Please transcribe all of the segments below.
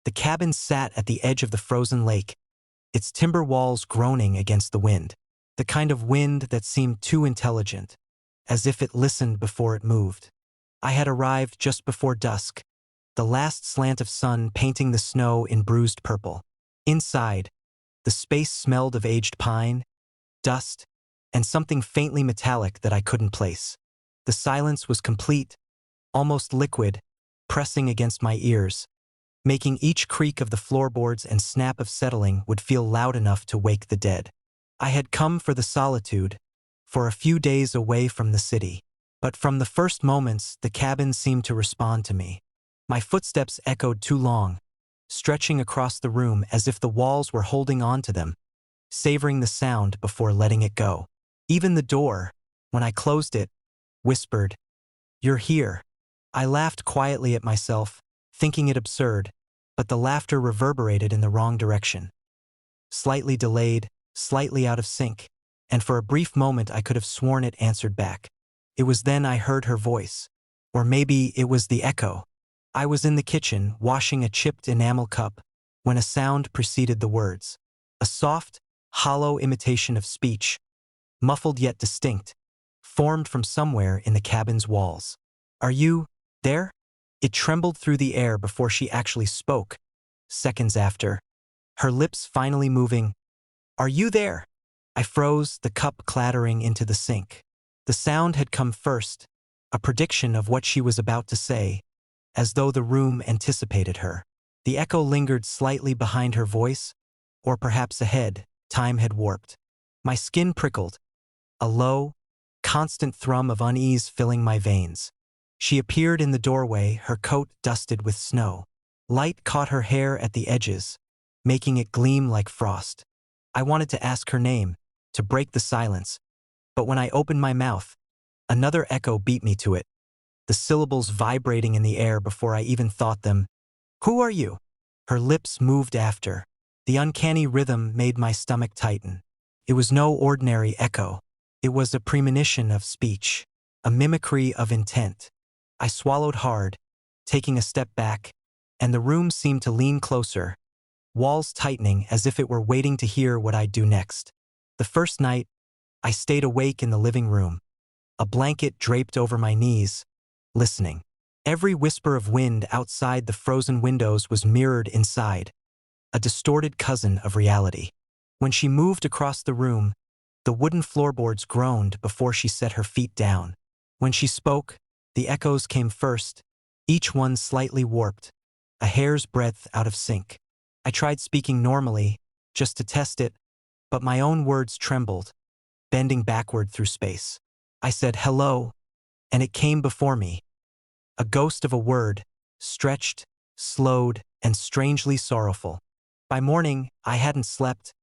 The cabin sat at the edge of the frozen lake, its timber walls groaning against the wind. The kind of wind that seemed too intelligent, as if it listened before it moved. I had arrived just before dusk, the last slant of sun painting the snow in bruised purple. Inside, the space smelled of aged pine, dust, and something faintly metallic that I couldn't place. The silence was complete, almost liquid, pressing against my ears, making each creak of the floorboards and snap of settling would feel loud enough to wake the dead. I had come for the solitude, for a few days away from the city. But from the first moments, the cabin seemed to respond to me. My footsteps echoed too long, stretching across the room as if the walls were holding on to them, savoring the sound before letting it go. Even the door, when I closed it, whispered, "You're here." I laughed quietly at myself, thinking it absurd, but the laughter reverberated in the wrong direction. Slightly delayed, slightly out of sync, and for a brief moment I could have sworn it answered back. It was then I heard her voice. Or maybe it was the echo. I was in the kitchen, washing a chipped enamel cup, when a sound preceded the words. A soft, hollow imitation of speech, muffled yet distinct, formed from somewhere in the cabin's walls. "Are you there?" It trembled through the air before she actually spoke. Seconds after, her lips finally moving, "Are you there?" I froze, the cup clattering into the sink. The sound had come first, a prediction of what she was about to say, as though the room anticipated her. The echo lingered slightly behind her voice, or perhaps ahead. Time had warped. My skin prickled, a low, constant thrum of unease filling my veins. She appeared in the doorway, her coat dusted with snow. Light caught her hair at the edges, making it gleam like frost. I wanted to ask her name, to break the silence, but when I opened my mouth, another echo beat me to it, the syllables vibrating in the air before I even thought them. "Who are you?" Her lips moved after. The uncanny rhythm made my stomach tighten. It was no ordinary echo. It was a premonition of speech, a mimicry of intent. I swallowed hard, taking a step back, and the room seemed to lean closer, walls tightening as if it were waiting to hear what I'd do next. The first night, I stayed awake in the living room, a blanket draped over my knees, listening. Every whisper of wind outside the frozen windows was mirrored inside, a distorted cousin of reality. When she moved across the room, the wooden floorboards groaned before she set her feet down. When she spoke, the echoes came first, each one slightly warped, a hair's breadth out of sync. I tried speaking normally, just to test it, but my own words trembled, bending backward through space. I said hello, and it came before me. A ghost of a word, stretched, slowed, and strangely sorrowful. By morning, I hadn't slept,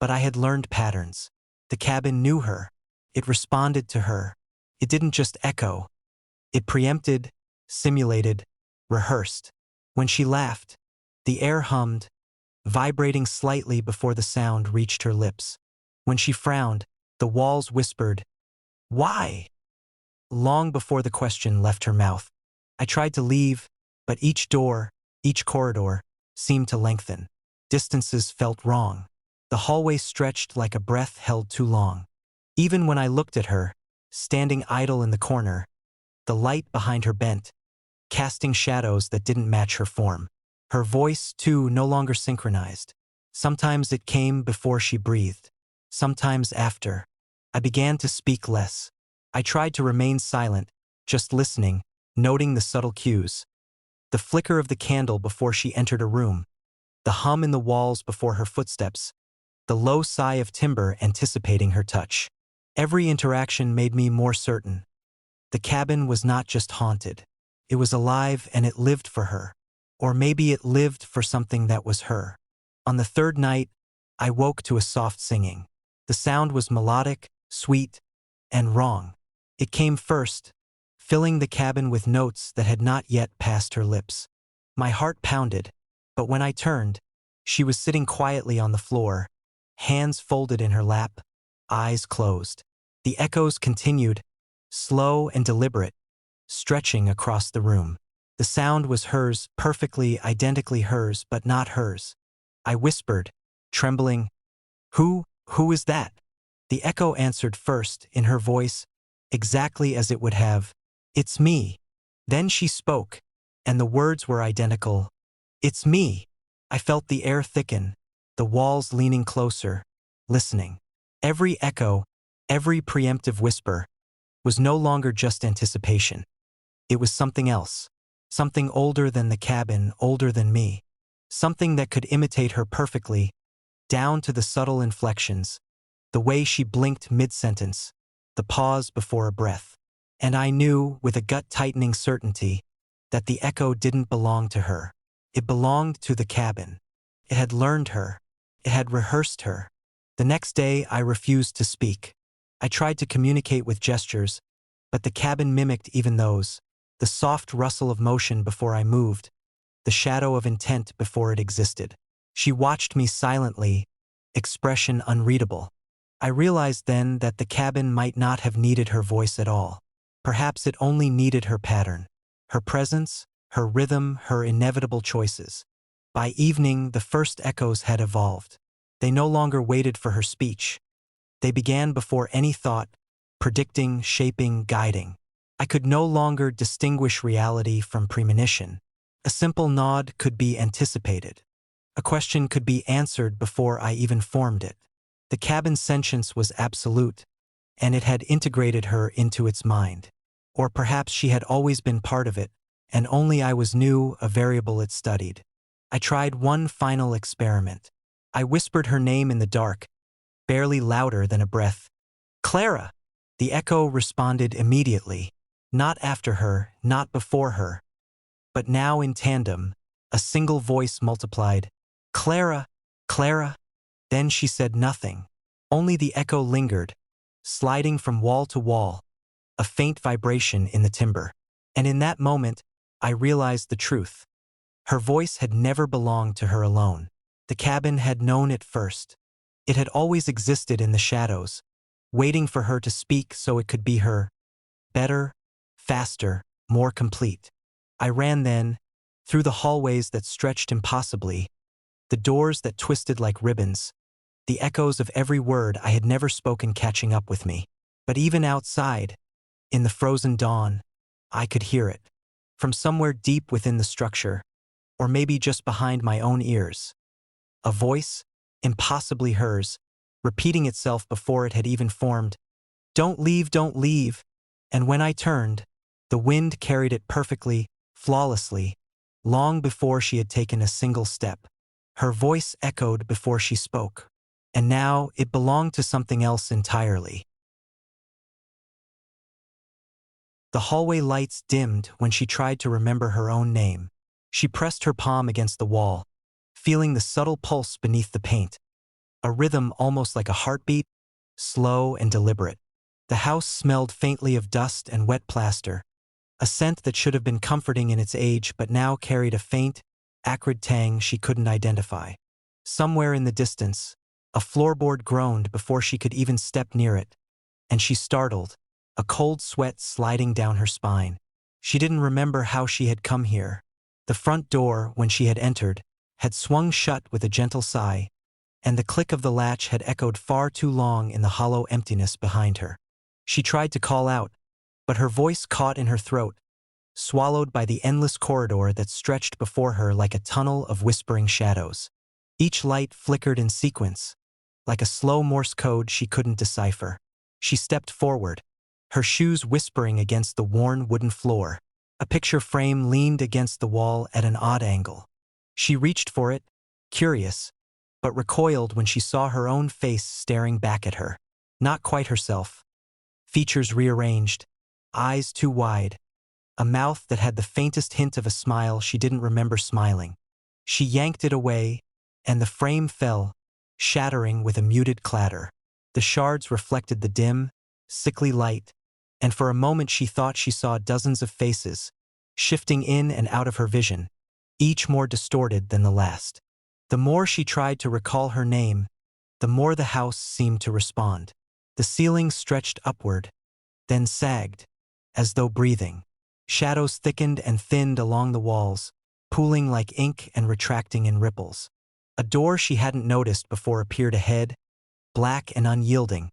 but I had learned patterns. The cabin knew her. It responded to her. It didn't just echo. It preempted, simulated, rehearsed. When she laughed, the air hummed, vibrating slightly before the sound reached her lips. When she frowned, the walls whispered, "Why?" long before the question left her mouth. I tried to leave, but each door, each corridor, seemed to lengthen. Distances felt wrong. The hallway stretched like a breath held too long. Even when I looked at her, standing idle in the corner, the light behind her bent, casting shadows that didn't match her form. Her voice, too, no longer synchronized. Sometimes it came before she breathed, sometimes after. I began to speak less. I tried to remain silent, just listening, noting the subtle cues. The flicker of the candle before she entered a room, the hum in the walls before her footsteps, the low sigh of timber anticipating her touch. Every interaction made me more certain. The cabin was not just haunted. It was alive and it lived for her. Or maybe it lived for something that was her. On the third night, I woke to a soft singing. The sound was melodic, sweet, and wrong. It came first, filling the cabin with notes that had not yet passed her lips. My heart pounded, but when I turned, she was sitting quietly on the floor, hands folded in her lap, eyes closed. The echoes continued, slow and deliberate, stretching across the room. The sound was hers, perfectly, identically hers, but not hers. I whispered, trembling, who is that? The echo answered first, in her voice, exactly as it would have. It's me. Then she spoke, and the words were identical. It's me. I felt the air thicken, the walls leaning closer, listening. Every echo, every preemptive whisper, was no longer just anticipation. It was something else. Something older than the cabin, older than me. Something that could imitate her perfectly, down to the subtle inflections, the way she blinked mid-sentence, the pause before a breath. And I knew, with a gut-tightening certainty, that the echo didn't belong to her. It belonged to the cabin. It had learned her. It had rehearsed her. The next day, I refused to speak. I tried to communicate with gestures, but the cabin mimicked even those, the soft rustle of motion before I moved, the shadow of intent before it existed. She watched me silently, expression unreadable. I realized then that the cabin might not have needed her voice at all. Perhaps it only needed her pattern, her presence, her rhythm, her inevitable choices. By evening, the first echoes had evolved. They no longer waited for her speech. They began before any thought, predicting, shaping, guiding. I could no longer distinguish reality from premonition. A simple nod could be anticipated. A question could be answered before I even formed it. The cabin's sentience was absolute, and it had integrated her into its mind. Or perhaps she had always been part of it, and only I was new, a variable it studied. I tried one final experiment. I whispered her name in the dark, barely louder than a breath. Clara! The echo responded immediately. Not after her, not before her. But now in tandem, a single voice multiplied. Clara! Clara! Then she said nothing. Only the echo lingered, sliding from wall to wall, a faint vibration in the timber. And in that moment, I realized the truth. Her voice had never belonged to her alone. The cabin had known it first. It had always existed in the shadows, waiting for her to speak so it could be her. Better, faster, more complete. I ran then, through the hallways that stretched impossibly, the doors that twisted like ribbons, the echoes of every word I had never spoken catching up with me. But even outside, in the frozen dawn, I could hear it. From somewhere deep within the structure, or maybe just behind my own ears. A voice, impossibly hers, repeating itself before it had even formed. Don't leave, don't leave. And when I turned, the wind carried it perfectly, flawlessly, long before she had taken a single step. Her voice echoed before she spoke. And now it belonged to something else entirely. The hallway lights dimmed when she tried to remember her own name. She pressed her palm against the wall, feeling the subtle pulse beneath the paint. A rhythm almost like a heartbeat, slow and deliberate. The house smelled faintly of dust and wet plaster, a scent that should have been comforting in its age but now carried a faint, acrid tang she couldn't identify. Somewhere in the distance, a floorboard groaned before she could even step near it, and she startled, a cold sweat sliding down her spine. She didn't remember how she had come here. The front door, when she had entered, had swung shut with a gentle sigh, and the click of the latch had echoed far too long in the hollow emptiness behind her. She tried to call out, but her voice caught in her throat, swallowed by the endless corridor that stretched before her like a tunnel of whispering shadows. Each light flickered in sequence, like a slow Morse code she couldn't decipher. She stepped forward, her shoes whispering against the worn wooden floor. A picture frame leaned against the wall at an odd angle. She reached for it, curious, but recoiled when she saw her own face staring back at her. Not quite herself. Features rearranged, eyes too wide, a mouth that had the faintest hint of a smile she didn't remember smiling. She yanked it away, and the frame fell, shattering with a muted clatter. The shards reflected the dim, sickly light, and for a moment she thought she saw dozens of faces, shifting in and out of her vision, each more distorted than the last. The more she tried to recall her name, the more the house seemed to respond. The ceiling stretched upward, then sagged, as though breathing. Shadows thickened and thinned along the walls, pooling like ink and retracting in ripples. A door she hadn't noticed before appeared ahead, black and unyielding.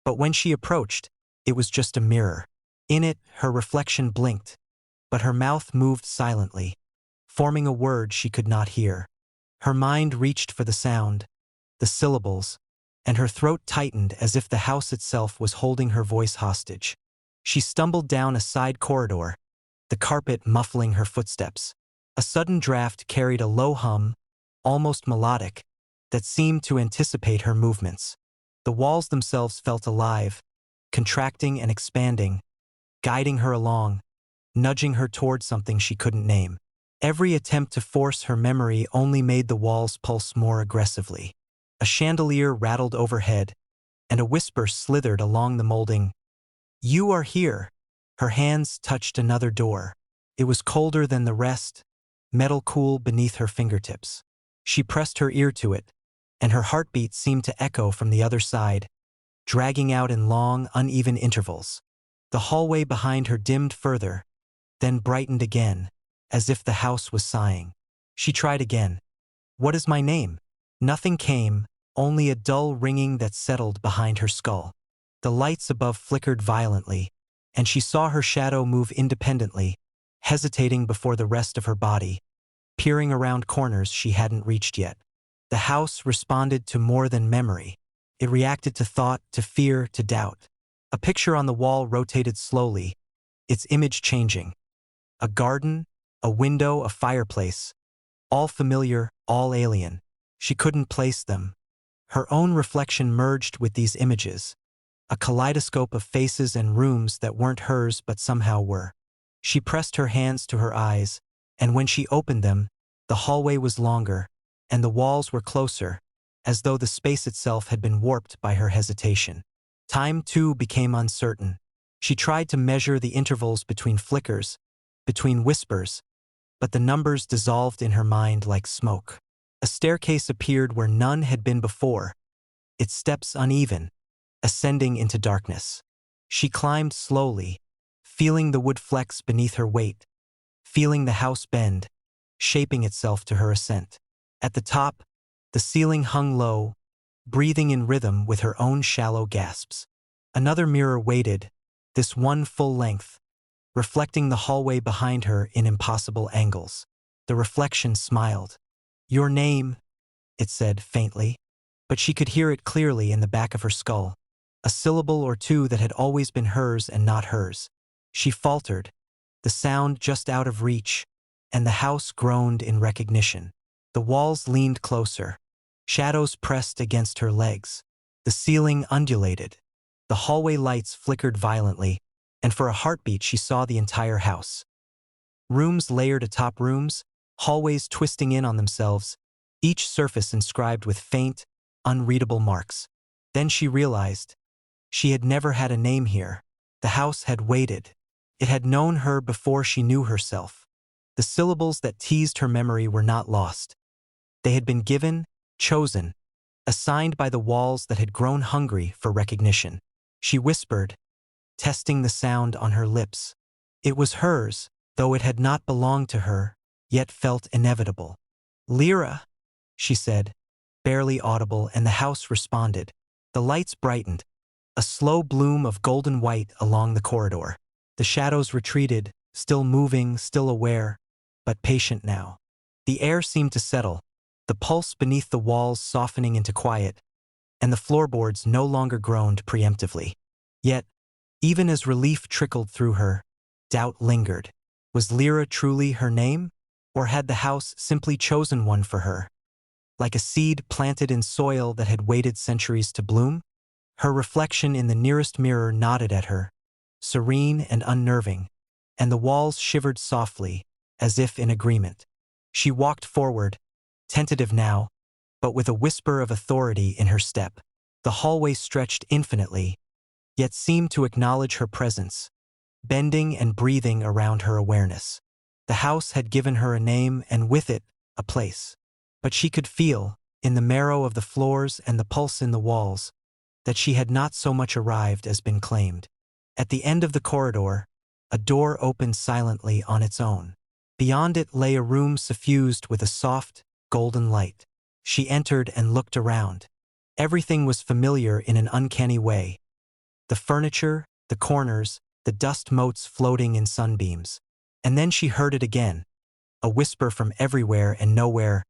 But when she approached, it was just a mirror. In it, her reflection blinked, but her mouth moved silently, forming a word she could not hear. Her mind reached for the sound, the syllables, and her throat tightened as if the house itself was holding her voice hostage. She stumbled down a side corridor, the carpet muffling her footsteps. A sudden draft carried a low hum, almost melodic, that seemed to anticipate her movements. The walls themselves felt alive, contracting and expanding, guiding her along, nudging her toward something she couldn't name. Every attempt to force her memory only made the walls pulse more aggressively. A chandelier rattled overhead, and a whisper slithered along the molding. "You are here." Her hands touched another door. It was colder than the rest, metal cool beneath her fingertips. She pressed her ear to it, and her heartbeat seemed to echo from the other side, dragging out in long, uneven intervals. The hallway behind her dimmed further, then brightened again, as if the house was sighing. She tried again. "What is my name?" Nothing came, only a dull ringing that settled behind her skull. The lights above flickered violently, and she saw her shadow move independently, hesitating before the rest of her body, peering around corners she hadn't reached yet. The house responded to more than memory. It reacted to thought, to fear, to doubt. A picture on the wall rotated slowly, its image changing. A garden, a window, a fireplace. All familiar, all alien. She couldn't place them. Her own reflection merged with these images, a kaleidoscope of faces and rooms that weren't hers but somehow were. She pressed her hands to her eyes, and when she opened them, the hallway was longer, and the walls were closer, as though the space itself had been warped by her hesitation. Time, too, became uncertain. She tried to measure the intervals between flickers, between whispers, but the numbers dissolved in her mind like smoke. A staircase appeared where none had been before, its steps uneven, ascending into darkness. She climbed slowly, feeling the wood flex beneath her weight, feeling the house bend, shaping itself to her ascent. At the top, the ceiling hung low, breathing in rhythm with her own shallow gasps. Another mirror waited, this one full length, reflecting the hallway behind her in impossible angles. The reflection smiled. "Your name," it said faintly, but she could hear it clearly in the back of her skull, a syllable or two that had always been hers and not hers. She faltered, the sound just out of reach, and the house groaned in recognition. The walls leaned closer. Shadows pressed against her legs. The ceiling undulated. The hallway lights flickered violently, and for a heartbeat she saw the entire house. Rooms layered atop rooms, hallways twisting in on themselves, each surface inscribed with faint, unreadable marks. Then she realized she had never had a name here. The house had waited. It had known her before she knew herself. The syllables that teased her memory were not lost. They had been given, chosen, assigned by the walls that had grown hungry for recognition. She whispered, testing the sound on her lips. It was hers, though it had not belonged to her, yet felt inevitable. "Lyra," she said, barely audible, and the house responded. The lights brightened, a slow bloom of golden white along the corridor. The shadows retreated, still moving, still aware, but patient now. The air seemed to settle, the pulse beneath the walls softening into quiet, and the floorboards no longer groaned preemptively. Yet, even as relief trickled through her, doubt lingered. Was Lyra truly her name, or had the house simply chosen one for her? Like a seed planted in soil that had waited centuries to bloom? Her reflection in the nearest mirror nodded at her, serene and unnerving, and the walls shivered softly, as if in agreement. She walked forward, tentative now, but with a whisper of authority in her step. The hallway stretched infinitely, yet seemed to acknowledge her presence, bending and breathing around her awareness. The house had given her a name and with it, a place. But she could feel, in the marrow of the floors and the pulse in the walls, that she had not so much arrived as been claimed. At the end of the corridor, A door opened silently on its own. Beyond it lay a room suffused with a soft, golden light. She entered and looked around. Everything was familiar in an uncanny way. The furniture, the corners, the dust motes floating in sunbeams. And then she heard it again, a whisper from everywhere and nowhere.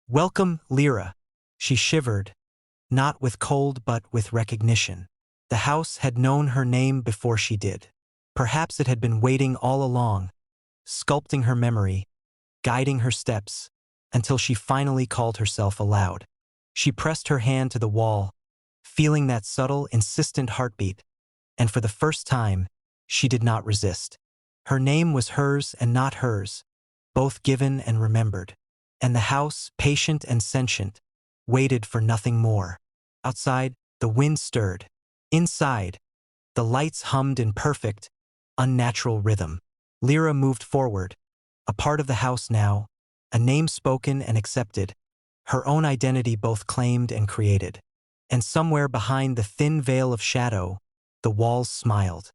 "Welcome, Lyra." She shivered, not with cold but with recognition. The house had known her name before she did. Perhaps it had been waiting all along, sculpting her memory, guiding her steps, until she finally called herself aloud. She pressed her hand to the wall, feeling that subtle, insistent heartbeat, and for the first time, she did not resist. Her name was hers and not hers, both given and remembered. And the house, patient and sentient, waited for nothing more. Outside, the wind stirred. Inside, the lights hummed in perfect, unnatural rhythm. Lyra moved forward, a part of the house now, a name spoken and accepted, her own identity both claimed and created. And somewhere behind the thin veil of shadow, the walls smiled.